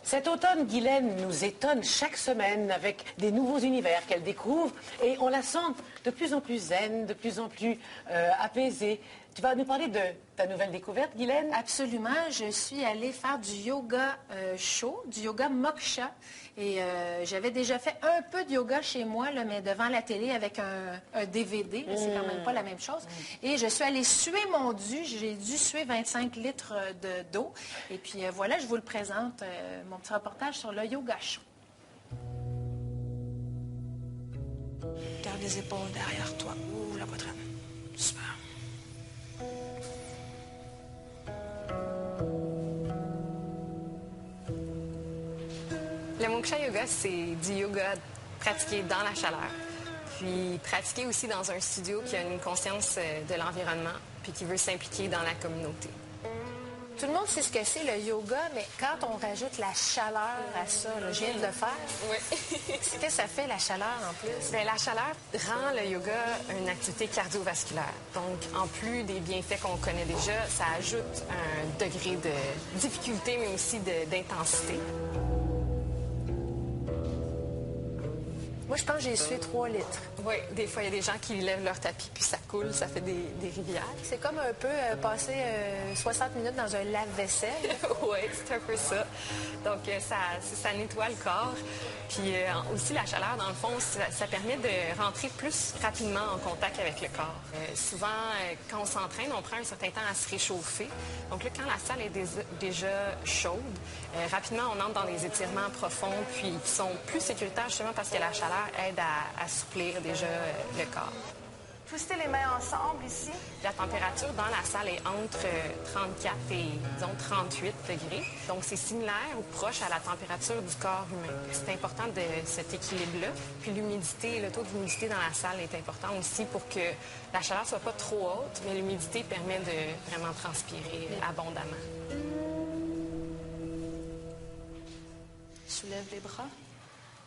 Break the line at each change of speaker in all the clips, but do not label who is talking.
Cet automne, Guylaine nous étonne chaque semaine avec des nouveaux univers qu'elle découvre et on la sent de plus en plus zen, de plus en plus apaisée. Tu vas nous parler de ta nouvelle découverte, Guylaine?
Absolument. Je suis allée faire du yoga chaud, du yoga moksha. Et j'avais déjà fait un peu de yoga chez moi, là, mais devant la télé avec un DVD. C'est quand même pas la même chose. Et je suis allée suer mon dû. J'ai dû suer 25 litres d'eau. Et puis voilà, je vous le présente, mon petit reportage sur le yoga chaud.
Garde les épaules derrière toi. Ouh, la poitrine. Super.
Le Moksha Yoga, c'est du yoga pratiqué dans la chaleur, puis pratiqué aussi dans un studio qui a une conscience de l'environnement, puis qui veut s'impliquer dans la communauté.
Tout le monde sait ce que c'est le yoga, mais quand on rajoute la chaleur à ça, là, je viens de le faire.
Oui.
Qu'est-ce que ça fait, la chaleur, en plus?
Bien, la chaleur rend le yoga une activité cardiovasculaire. Donc, en plus des bienfaits qu'on connaît déjà, ça ajoute un degré de difficulté, mais aussi d'intensité.
Moi, je pense que j'ai sué 3 litres.
Oui, des fois, il y a des gens qui lèvent leur tapis, puis ça coule, ça fait des rivières.
C'est comme un peu passer 60 minutes dans un lave-vaisselle.
Oui, c'est un peu ça. Donc, ça nettoie le corps. Puis aussi, la chaleur, dans le fond, ça permet de rentrer plus rapidement en contact avec le corps. Souvent, quand on s'entraîne, on prend un certain temps à se réchauffer. Donc là, quand la salle est déjà chaude, rapidement, on entre dans des étirements profonds, puis qui sont plus sécuritaires, justement parce que la chaleur aide à assouplir déjà le corps.
Twistez les mains ensemble ici.
La température dans la salle est entre 34 et, disons, 38 degrés. Donc, c'est similaire ou proche à la température du corps humain. C'est important de cet équilibre-là. Puis l'humidité, le taux d'humidité dans la salle est important aussi pour que la chaleur soit pas trop haute, mais l'humidité permet de vraiment transpirer abondamment.
Soulève les bras.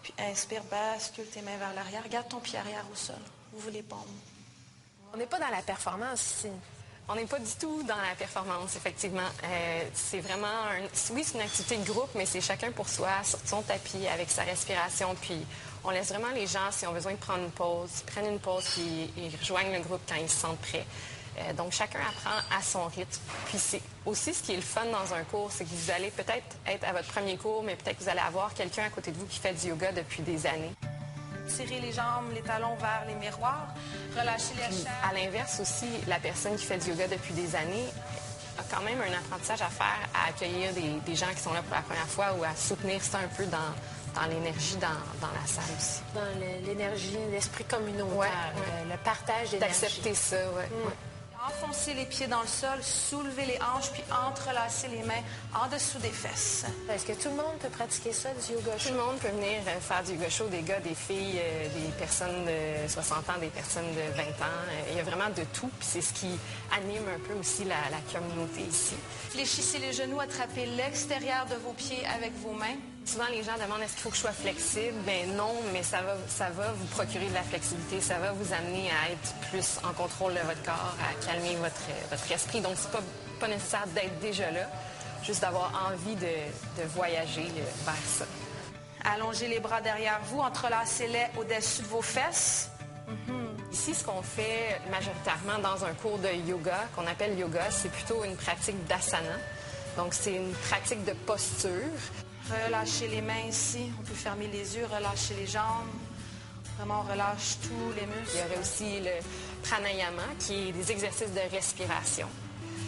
Puis inspire, bascule tes mains vers l'arrière. Garde ton pied arrière au sol. Ouvre les paumes.
On n'est pas dans la performance ici.
On n'est pas du tout dans la performance, effectivement. C'est vraiment, oui, c'est une activité de groupe, mais c'est chacun pour soi, sur son tapis, avec sa respiration. Puis on laisse vraiment les gens, si ont besoin de prendre une pause, prennent une pause, puis ils rejoignent le groupe quand ils se sentent prêts. Donc, chacun apprend à son rythme. Puis c'est aussi ce qui est le fun dans un cours, c'est que vous allez peut-être être à votre premier cours, mais peut-être que vous allez avoir quelqu'un à côté de vous qui fait du yoga depuis des années.
Tirez les jambes, les talons vers les miroirs. Relâchez les chaînes.
À l'inverse aussi, la personne qui fait du yoga depuis des années a quand même un apprentissage à faire, à accueillir des gens qui sont là pour la première fois ou à soutenir ça un peu dans l'énergie dans la salle aussi.
Dans l'énergie, l'esprit communautaire,
Ouais.
le partage d'énergie.
D'accepter ça, oui. Ouais.
Enfoncez les pieds dans le sol, soulevez les hanches, puis entrelacez les mains en dessous des fesses.
Est-ce que tout le monde peut pratiquer ça, du yoga
Tout
chaud?
le monde peut venir faire du yoga chaud, des gars, des filles, des personnes de 60 ans, des personnes de 20 ans. Il y a vraiment de tout, puis c'est ce qui anime un peu aussi la communauté ici.
Fléchissez les genoux, attrapez l'extérieur de vos pieds avec vos mains.
Souvent, les gens demandent est-ce qu'il faut que je sois flexible? Bien non, mais ça va vous procurer de la flexibilité. Ça va vous amener à être plus en contrôle de votre corps, à calmer votre esprit. Donc, c'est pas nécessaire d'être déjà là, juste d'avoir envie de voyager vers ça.
Allongez les bras derrière vous, entrelacez-les au-dessus de vos fesses.
Ici, ce qu'on fait majoritairement dans un cours de yoga, qu'on appelle yoga, c'est plutôt une pratique d'asana. Donc, c'est une pratique de posture.
Relâchez les mains ici. On peut fermer les yeux, relâcher les jambes. Vraiment, on relâche tous les muscles.
Il y aurait aussi le pranayama, qui est des exercices de respiration.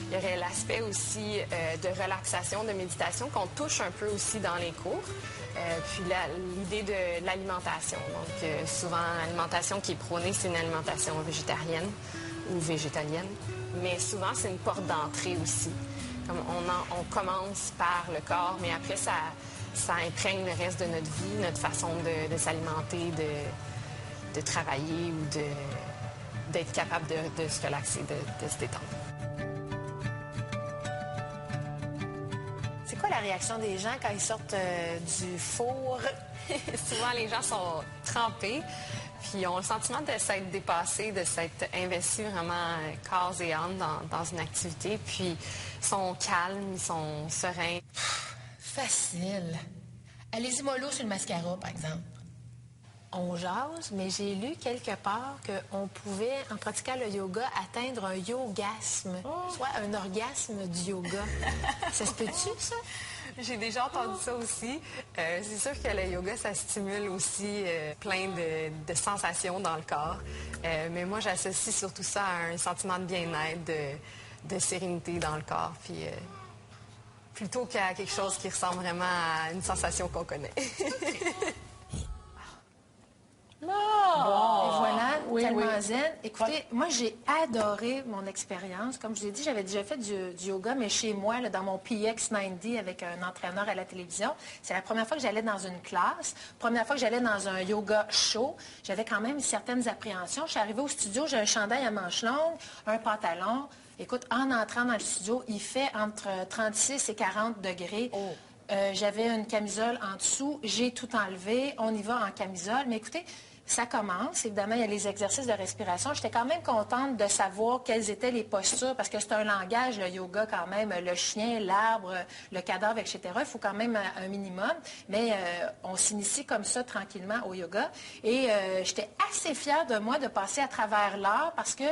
Il y aurait l'aspect aussi de relaxation, de méditation, qu'on touche un peu aussi dans les cours. Puis l'idée de l'alimentation. Donc, souvent, l'alimentation qui est prônée, c'est une alimentation végétarienne ou végétalienne. Mais souvent, c'est une porte d'entrée aussi. Comme on commence par le corps, mais après, ça imprègne le reste de notre vie, notre façon de s'alimenter, de travailler ou d'être capable de se relaxer, de se détendre.
C'est quoi la réaction des gens quand ils sortent du four?
Souvent, les gens sont trempés, puis ils ont le sentiment de s'être dépassés, de s'être investis vraiment corps et âme dans une activité, puis ils sont calmes, ils sont sereins.
Facile. Allez-y mollo sur le mascara, par exemple. On jase, mais j'ai lu quelque part qu'on pouvait, en pratiquant le yoga, atteindre un yogasme, soit un orgasme du yoga. Ça se peut-tu, ça?
J'ai déjà entendu ça aussi. C'est sûr que le yoga, ça stimule aussi plein de sensations dans le corps. Mais moi, j'associe surtout ça à un sentiment de bien-être, de sérénité dans le corps. Puis, plutôt qu'à quelque chose qui ressemble vraiment à une sensation qu'on connaît.
Et voilà, tellement zen. Écoutez, moi, j'ai adoré mon expérience. Comme je l'ai dit, j'avais déjà fait du yoga, mais chez moi, là, dans mon PX90 avec un entraîneur à la télévision. C'est la première fois que j'allais dans une classe. Première fois que j'allais dans un yoga show. J'avais quand même certaines appréhensions. Je suis arrivée au studio, j'ai un chandail à manches longues, un pantalon. Écoute, en entrant dans le studio, il fait entre 36 et 40 degrés. J'avais une camisole en dessous. J'ai tout enlevé. On y va en camisole. Mais écoutez, ça commence. Évidemment, il y a les exercices de respiration. J'étais quand même contente de savoir quelles étaient les postures, parce que c'est un langage, le yoga, quand même. Le chien, l'arbre, le cadavre, etc. Il faut quand même un minimum. Mais on s'initie comme ça, tranquillement, au yoga. Et j'étais assez fière de moi de passer à travers l'art, parce que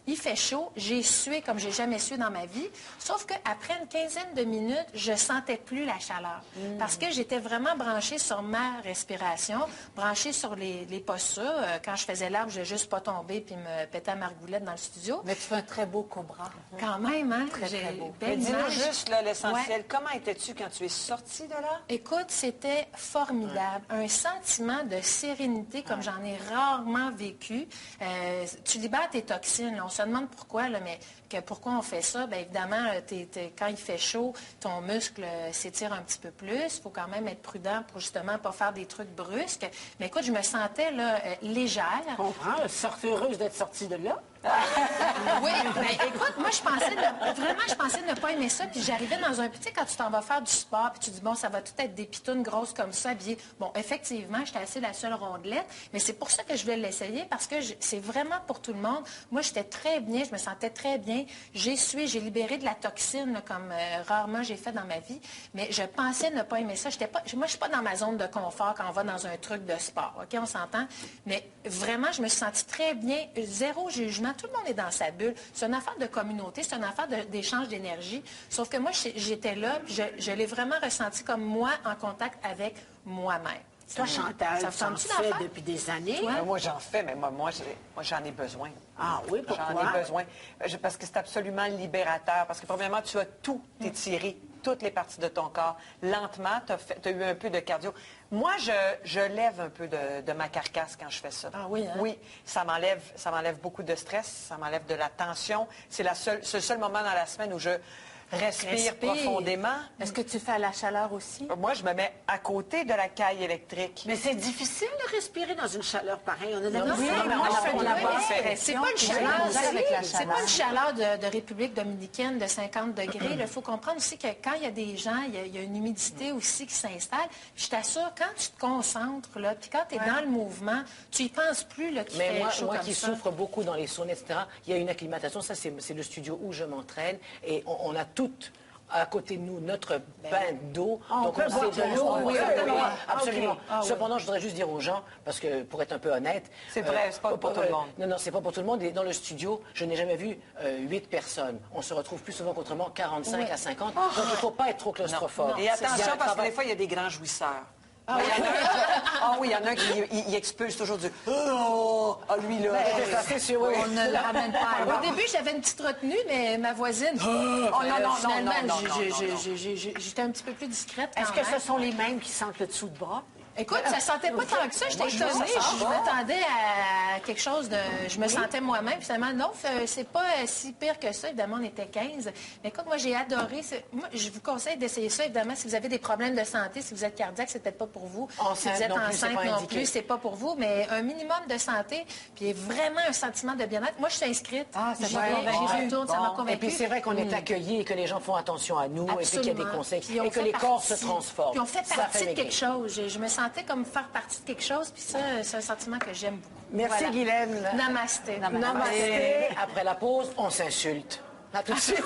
il fait chaud, j'ai sué comme j'ai jamais sué dans ma vie, sauf qu'après une quinzaine de minutes, je sentais plus la chaleur. Parce que j'étais vraiment branchée sur ma respiration, branchée sur les postures. Quand je faisais l'arbre, je n'ai juste pas tombé puis me péter à margoulette dans le studio.
Mais tu fais un très beau cobra.
Quand même, hein?
Très beau.
Belle
Dis-nous
image.
juste là, l'essentiel. Comment étais-tu quand tu es sortie de là?
Écoute, c'était formidable. Un sentiment de sérénité comme j'en ai rarement vécu. Tu libères tes toxines. Là. On se demande pourquoi, là, mais pourquoi on fait ça? Bien, évidemment, quand il fait chaud, ton muscle s'étire un petit peu plus. Il faut quand même être prudent pour justement pas faire des trucs brusques. Mais écoute, je me sentais là, légère.
Je comprends. Heureuse d'être sortie de là.
Oui, mais écoute, moi, je pensais ne pas aimer ça. Puis j'arrivais dans un... Tu sais, quand tu t'en vas faire du sport, puis tu dis, bon, ça va tout être des pitounes grosses comme ça, habillées. Bon, effectivement, j'étais assez la seule rondelette. Mais c'est pour ça que je voulais l'essayer, parce que c'est vraiment pour tout le monde. Moi, j'étais très bien, je me sentais très bien. J'ai libéré de la toxine, là, comme rarement j'ai fait dans ma vie. Mais je pensais ne pas aimer ça. Moi, je ne suis pas dans ma zone de confort quand on va dans un truc de sport. OK, on s'entend? Mais vraiment, je me suis sentie très bien. Zéro jugement. Tout le monde est dans sa bulle. C'est une affaire de communauté, c'est une affaire d'échange d'énergie. Sauf que moi, j'étais là, puis je l'ai vraiment ressenti comme moi en contact avec moi-même.
Toi, Chantal,
Ça
tu en fais depuis des années.
Moi, j'en fais, mais moi j'en ai besoin.
Ah oui, pourquoi?
J'en ai besoin. Parce que c'est absolument libérateur. Parce que, premièrement, tu as tout étiré, toutes les parties de ton corps. Lentement, tu as eu un peu de cardio. Moi, je lève un peu de ma carcasse quand je fais ça.
Ah oui, hein?
Oui, ça m'enlève beaucoup de stress, ça m'enlève de la tension. C'est le seul moment dans la semaine où je respire profondément.
Est-ce que tu fais à la chaleur aussi?
Moi, je me mets à côté de la caille électrique.
Mais c'est difficile de respirer dans une chaleur pareille. On a de la
Oui,
misère,
mais moi, je fais de la
bonne
C'est pas une chaleur, c'est pas une chaleur de République dominicaine de 50 degrés. Il faut comprendre aussi que quand il y a des gens, il y a une humidité aussi qui s'installe. Je t'assure, quand tu te concentres, là, puis quand tu es dans le mouvement, tu y penses plus là, qu'il fait chaud
moi
comme
qui
ça.
souffre beaucoup dans les saunas, etc., il y a une acclimatation. Ça, c'est le studio où je m'entraîne. Et on a toutes à côté de nous notre bain d'eau. Donc on sait de l'eau. Oui, absolument. Cependant, je voudrais juste dire aux gens, parce que pour être un peu honnête...
C'est vrai, c'est pas pour tout le monde.
Non, c'est pas pour tout le monde. Et dans le studio, je n'ai jamais vu 8 personnes. On se retrouve plus souvent qu'autrement 45 à 50. Donc il ne faut pas être trop claustrophobe.
Et attention, parce que des fois, il y a des grands jouisseurs. Il y en a un qui expulse toujours du « Oh, lui, là! »
C'est sûr, oui.
On ne le ramène pas. Au début, j'avais une petite retenue, mais ma voisine... Finalement, j'étais un petit peu plus discrète.
Est-ce que ce sont les mêmes qui sentent le dessous de bras?
Écoute, ça sentait pas tant que ça. J'étais étonnée. Je m'attendais à quelque chose de... Je me sentais moi-même. Finalement, non, c'est pas si pire que ça. Évidemment, on était 15. Mais écoute, moi, j'ai adoré. Moi, je vous conseille d'essayer ça. Évidemment, si vous avez des problèmes de santé, si vous êtes cardiaque, c'est peut-être pas pour vous. Si vous êtes enceinte non plus, c'est pas pour vous. Mais un minimum de santé, puis vraiment un sentiment de bien-être. Moi, je suis inscrite. J'y retourne, ça m'a convaincue.
Et puis, c'est vrai qu'on est accueillis et que les gens font attention à nous. Et puis qu'il y a des conseils. Et que les corps se transforment.
Puis on fait partie de quelque chose. Je me sentais comme faire partie de quelque chose, puis ça, c'est un sentiment que j'aime beaucoup.
Merci, Guylaine.
Namasté.
Namasté. Après la pause, on s'insulte. À tout de suite.